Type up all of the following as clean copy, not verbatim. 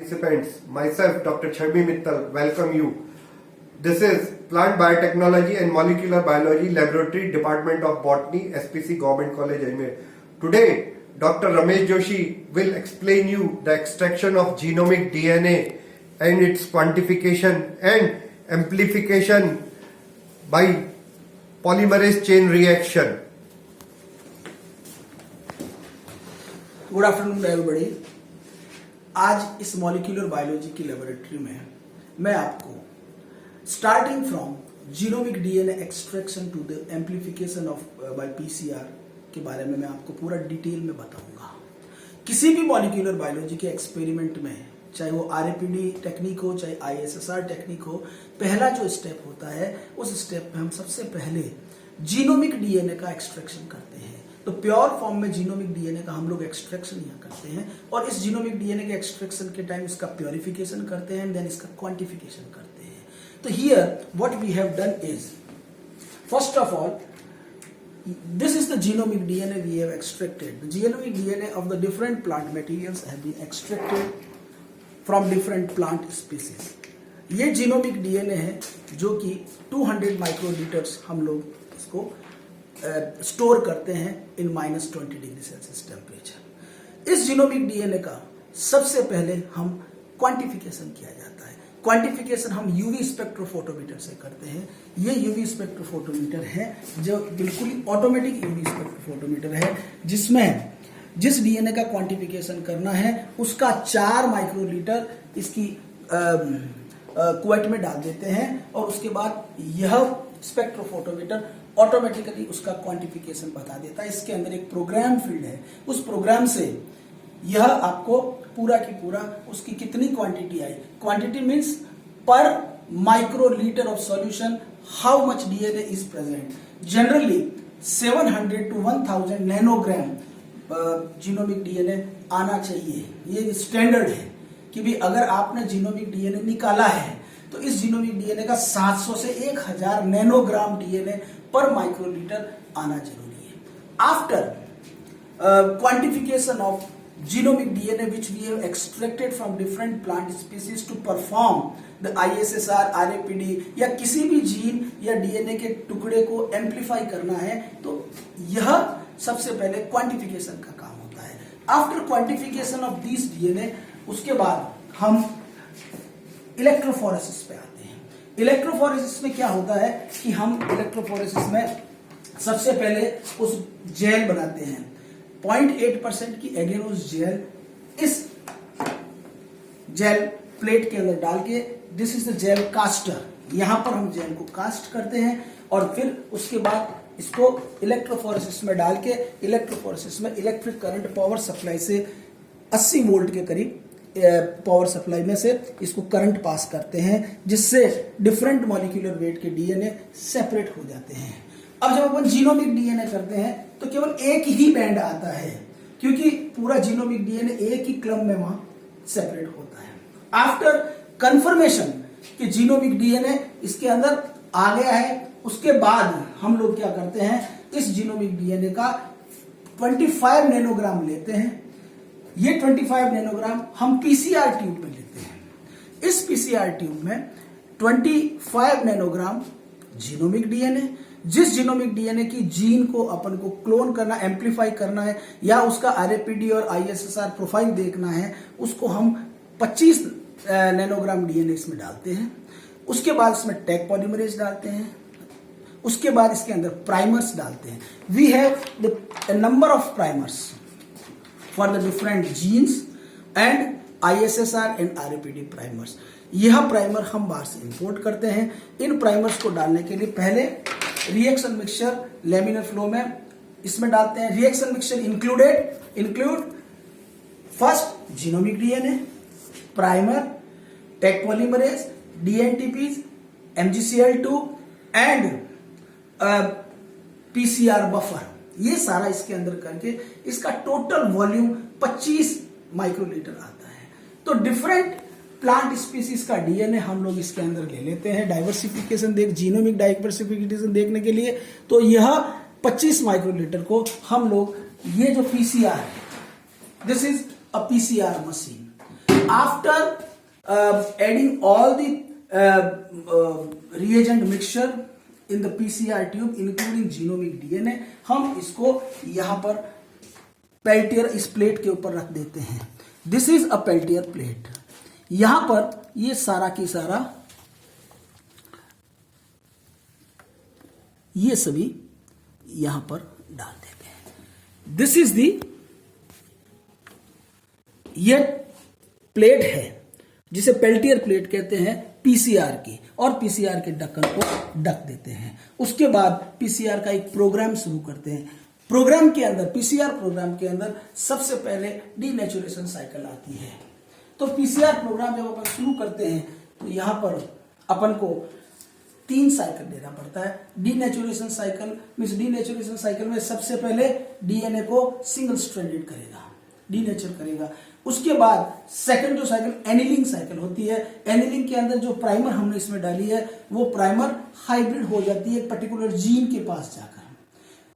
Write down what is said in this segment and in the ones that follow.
Participants, myself, Dr. Chharmi Mittal, welcome you. This is Plant Biotechnology and Molecular Biology Laboratory, Department of Botany, SPC Government College, Ajmer. Today, Dr. Ramesh Joshi will explain you the extraction of genomic DNA and its quantification and amplification by polymerase chain reaction. Good afternoon everybody. आज इस molecular biology की laboratory में मैं आपको starting from genomic DNA extraction to the amplification of by PCR के बारे में मैं आपको पूरा डिटेल में बताऊंगा। किसी भी मॉलिक्यूलर बायोलॉजी के एक्सपेरिमेंट में, चाहे वो आरएपीडी टेक्निक हो, चाहे आईएसएसआर टेक्निक हो, पहला जो स्टेप होता है उस स्टेप में हम सबसे पहले जीनोमिक डीएनए का एक्सट्रैक्शन करते हैं। तो प्योर फॉर्म में जीनोमिक डीएनए का हम लोग एक्सट्रैक्शन यहाँ करते हैं और इस जीनोमिक डीएनए के एक्सट्रैक्शन के टाइम इसका प्योरिफिकेशन करते हैं, देन इसका क्वांटिफिकेशन करते हैं। तो here what we have done is, first of all, this is the genomic DNA we have extracted. The genomic DNA of the different plant materials have been extracted from different plant species. ये genomic DNA है जो कि 200 माइक्रोलीटर्स हम लोग इसको store करते हैं इन -20 degree Celsius temperature. इस जीनोमिक डीएनए का सबसे पहले हम क्वांटिफिकेशन किया जाता है। क्वांटिफिकेशन हम यूवी स्पेक्ट्रोफोटोमीटर से करते हैं। ये यूवी स्पेक्ट्रोफोटोमीटर है जो बिल्कुल ही ऑटोमेटिक यूवी स्पेक्ट्रोफोटोमीटर है, जिसमें जिस डीएनए का क्वांटिफिकेशन करना है उसका 4 माइक्रोलीटर इसकी कुवेट में डाल देते हैं और उसके बाद यह स्पेक्ट्रोफोटोमीटर ऑटोमेटिकली उसका क्वांटिफिकेशन बता देता है। इसके अंदर एक प्रोग्राम फील्ड है, उस प्रोग्राम से यह आपको पूरा की पूरा उसकी कितनी क्वांटिटी आई, क्वांटिटी मींस पर microlitre of solution how much DNA is present. Generally 700 to 1000 nanogram genomic DNA आना चाहिए। ये स्टैंडर्ड है कि भी अगर आपने जीनोमिक डीएनए निकाला है तो इस जीनोमिक डीएनए का 700 से 1000 नैनोग्राम डीएनए पर माइक्रोलीटर आना जरूरी है। After quantification of genomic DNA which we have extracted from different plant species to perform the ISSR, RAPD या किसी भी जीन या डीएनए के टुकड़े को एम्पलीफाई करना है तो यह सबसे पहले क्वांटिफिकेशन का काम होता है। After quantification of this DNA उसके बाद हम इलेक्ट्रोफोरेसिस पे आते हैं। इलेक्ट्रोफोरेसिस में क्या होता है कि हम इलेक्ट्रोफोरेसिस में सबसे पहले उस जेल बनाते हैं। 0.8% की एगेनोस जेल इस जेल प्लेट के अंदर डाल के, this is the gel caster, यहां पर हम जेल को कास्ट करते हैं और फिर उसके बाद इसको इलेक्ट्रोफोरेसिस में डाल के इलेक्ट्रोफोरेसिस में इलेक्ट्रिक करंट पावर सप्लाई से 80 वोल्ट के करीब पावर सप्लाई में से इसको करंट पास करते हैं, जिससे डिफरेंट मॉलिक्यूलर वेट के डीएनए सेपरेट हो जाते हैं। अब जब अपन जीनोमिक डीएनए करते हैं तो केवल एक ही बैंड आता है, क्योंकि पूरा जीनोमिक डीएनए एक ही क्रम में वहां सेपरेट होता है। आफ्टर कंफर्मेशन कि जीनोमिक डीएनए इसके अंदर आ गया है, उसके बाद हम लोग क्या करते हैं, इस जीनोमिक डीएनए का 25 नैनोग्राम लेते हैं। ये 25 नैनोग्राम हम पीसीआर ट्यूब में लेते हैं। इस पीसीआर ट्यूब में 25 नैनोग्राम जीनोमिक डीएनए, जिस जीनोमिक डीएनए की जीन को अपन को क्लोन करना, एम्पलीफाई करना है या उसका आरएपीडी और आईएसएसआर प्रोफाइल देखना है, उसको हम 25 नैनोग्राम डीएनए इसमें डालते हैं। उसके बाद इसमें टैग पॉलीमरेज डालते हैं। उसके बाद इसके अंदर प्राइमर्स डालते हैं। We have the number of primers for the different genes and ISSR and RAPD primers. यह प्राइमर हम बाहर से इंपोर्ट करते हैं। इन प्राइमर्स को डालने के लिए पहले रिएक्शन मिक्सचर लेमिनर फ्लो में इसमें डालते हैं। Reaction mixture include first genomic DNA, primer, tag polymerase, dNTPs, MgCl2 and PCR buffer. ये सारा इसके अंदर करके इसका टोटल वॉल्यूम 25 माइक्रोलीटर आता है। तो डिफरेंट प्लांट स्पीसीज का डीएनए हम लोग इसके अंदर ले लेते हैं डाइवर्सिफिकेशन जीनोमिक डाइवर्सिफिकेशन देखने के लिए। तो यह 25 माइक्रोलीटर को हम लोग, ये जो पीसीआर है, this is a PCR machine. After adding all the reagent mixture in the PCR tube including genomic DNA, हम इसको यहां पर पेल्टियर इस प्लेट के ऊपर रख देते हैं। This is a Peltier plate. यहां पर ये सारा की सारा ये सभी यहां पर डाल देते हैं। दिस इज दी, ये प्लेट है जिसे पेल्टियर प्लेट कहते हैं पीसीआर की, और पीसीआर के ढक्कन को ढक देते हैं। उसके बाद पीसीआर का एक प्रोग्राम शुरू करते हैं। प्रोग्राम के अंदर, पीसीआर प्रोग्राम के अंदर सबसे पहले डीनेचुरेशन साइकिल आती है। तो पीसीआर प्रोग्राम जब अपन शुरू करते हैं तो यहां पर अपन को 3 साइकिल देना पड़ता है। Denaturation cycle means denaturation cycle में सबसे पहले डीएनए को सिंगल स्ट्रैंडेड करेगा, डीनेचर करेगा। उसके बाद सेकंड जो साइकिल एनिलिंग साइकिल होती है, एनिलिंग के अंदर जो प्राइमर हमने इसमें डाली है वो प्राइमर हाइब्रिड हो जाती है पर्टिकुलर जीन के पास जाकर,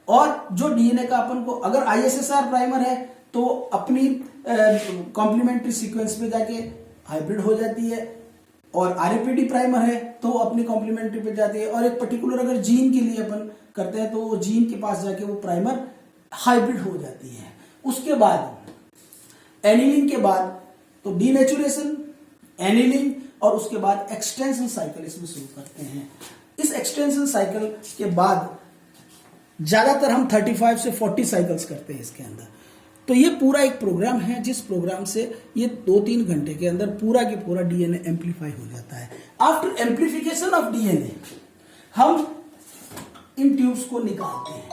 और जो डीएनए का अपन को अगर आईएसएसआर प्राइमर है तो अपनी कॉम्प्लीमेंट्री सीक्वेंस पे जाके हाइब्रिड हो जाती है, और आरएपीडी प्राइमर है तो अपनी कॉम्प्लीमेंट्री पे जाती है, और एक पर्टिकुलर अगर जीन के लिए अपन करते हैं तो वो जीन के पास जाके वो प्राइमर हाइब्रिड हो जाती है। उसके बाद एनिलिंग के बाद तो डीनेचुरेशन, एनिलिंग, और उसके बाद एक्सटेंशन साइकिल इसमें शुरू करते हैं। इस एक्सटेंशन साइकिल के बाद ज्यादातर हम 35 से 40 साइकिल्स करते हैं इसके अंदर। तो ये पूरा एक प्रोग्राम है जिस प्रोग्राम से ये 2-3 घंटे के अंदर पूरा के पूरा डीएनए एम्पलीफाई हो जाता है। आफ्टर एम्पलीफिकेशन ऑफ डीएनए हम इन ट्यूब्स को निकालते हैं।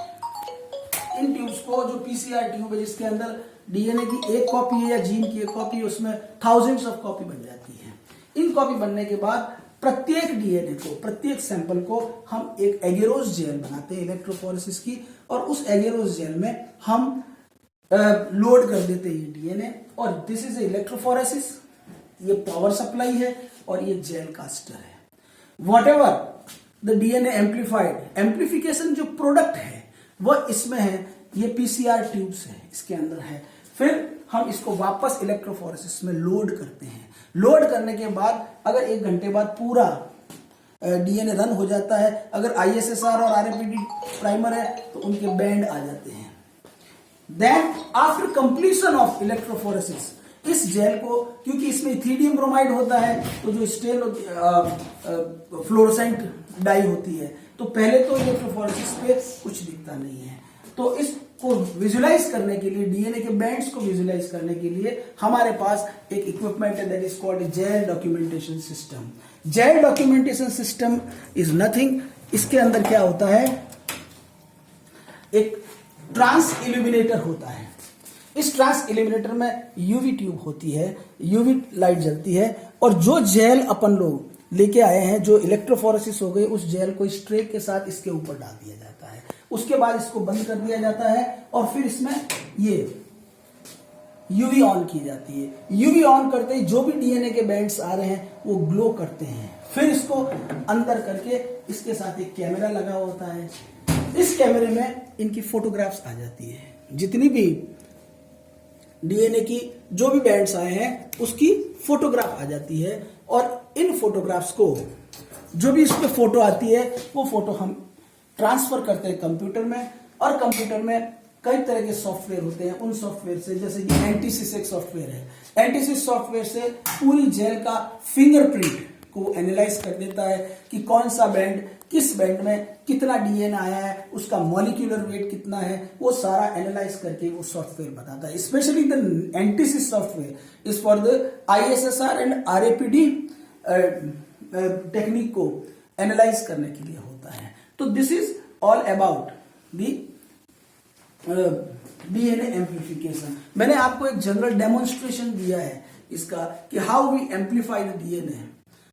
इन ट्यूब्स को, जो पीसीआर ट्यूब है जिसके अंदर डीएनए की एक कॉपी है या जीन की एक कॉपी है, उसमें थाउजेंड्स ऑफ कॉपी बन जाती है। इन कॉपी बनने के बाद प्रत्येक डीएनए को, प्रत्येक सैंपल को हम एक एगेरोस जेल बनाते हैं इलेक्ट्रोफोरेसिस की, और उस एगेरोस जेल में हम लोड कर देते हैं डीएनए। और दिस इज इलेक्ट्रोफोरेसिस, ये पावर सप्लाई है और ये जेल कास्टर है। What ever the DNA amplified, amplification जो प्रोडक्ट है वह इसमें है, ये पीसीआर ट्यूब्स है इसके अंदर है। फिर हम इसको वापस इलेक्ट्रोफोरेसिस में लोड करते हैं। लोड करने के बाद अगर 1 घंटे बाद पूरा डीएनए रन हो जाता है, अगर आईएसएसआर और आरएपीडी प्राइमर है तो उनके बैंड आ जाते हैं। Then after completion of electrophoresis, इस जेल को, क्योंकि इसमें इथीडियम ब्रोमाइड होता है तो जो स्टेल फ्लोरोसेंट डाई होती है, तो पहले तो इलेक्ट्रोफोरेसिस पे कुछ दिखता नहीं है। तो इसको विजुलाइज करने के लिए, डीएनए के बैंड्स को विजुलाइज करने के लिए हमारे पास एक इक्विपमेंट है that is called gel documentation system. Gel documentation system is nothing, इसके अंदर क्या होता है, एक ट्रांस इल्यूमिनेटर होता है। इस ट्रांस इल्यूमिनेटर में यूवी ट्यूब होती है, यूवी लाइट जलती है, और जो जेल अपन लोग लेके आए हैं, जो इलेक्ट्रोफोरेसिस हो गई, उस जेल को इस ट्रे के साथ इसके ऊपर डाल दिया जाता है। उसके बाद इसको बंद कर दिया जाता है और फिर इसमें ये यूवी ऑन की जाती है। यूवी ऑन करते ही जो भी डीएनए के बैंड्स आ रहे हैं वो ग्लो करते हैं। फिर इसको अंदर करके इसके साथ एक कैमरा लगा होता है। इस कैमरे में इनकी फोटोग्राफ्स आ जाती है, जितनी भी डीएनए की जो भी बैंड्स आए हैं उसकी फोटोग्राफ आ जाती है, और इन फोटोग्राफ्स को, जो भी इस पे फोटो आती है वो फोटो हम ट्रांसफर करते हैं कंप्यूटर में, और कंप्यूटर में कई तरह के सॉफ्टवेयर होते हैं। उन सॉफ्टवेयर से, जैसे कि एंटीसिस एक सॉफ्टवेयर है, एंटीसिस सॉफ्टवेयर से पूरी जेल का फिंगरप्रिंट को एनालाइज कर देता है कि कौन सा बैंड, किस बैंड में कितना डीएनए आया है, उसका मॉलिक्यूलर वेट कितना है, वो सारा एनालाइज करके वो सॉफ्टवेयर बताता है। Specially the NTSYS software is for the ISSR and RAPD technique को एनालाइज करने के लिए होता है। तो this is all about the DNA amplification. मैंने आपको एक जनरल डेमोन्स्ट्रेशन दिया है इसका कि how we amplify the DNA.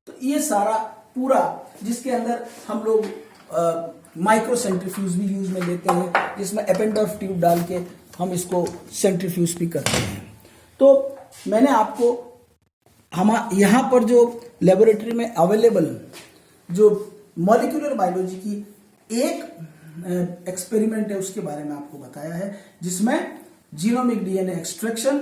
तो ये सारा पूरा, जिसके अंदर हम लोग माइक्रो सेंट्रीफ्यूज भी यूज में लेते हैं, जिसमें एपेंडोर्फ ट्यूब डाल के हम इसको सेंट्रीफ्यूज भी करते हैं। तो मैंने आपको यहाँ पर जो लेबोरेटरी में अवेलेबल जो मॉलिक्यूलर बायोलॉजी की एक एक्सपेरिमेंट है उसके बारे में आपको बताया है, जिसमें genomic DNA extraction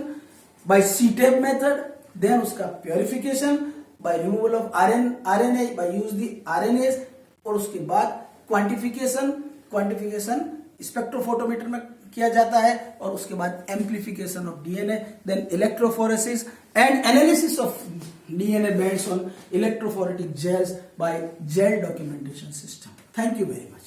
by CTAB method then उसका purification by removal of RNA by use the RNase, और उसके बाद क्वांटिफिकेशन स्पेक्ट्रोफोटोमीटर में किया जाता है, और उसके बाद amplification of DNA, then electrophoresis and analysis of DNA based on electrophoretic gels by gel documentation system. Thank you very much.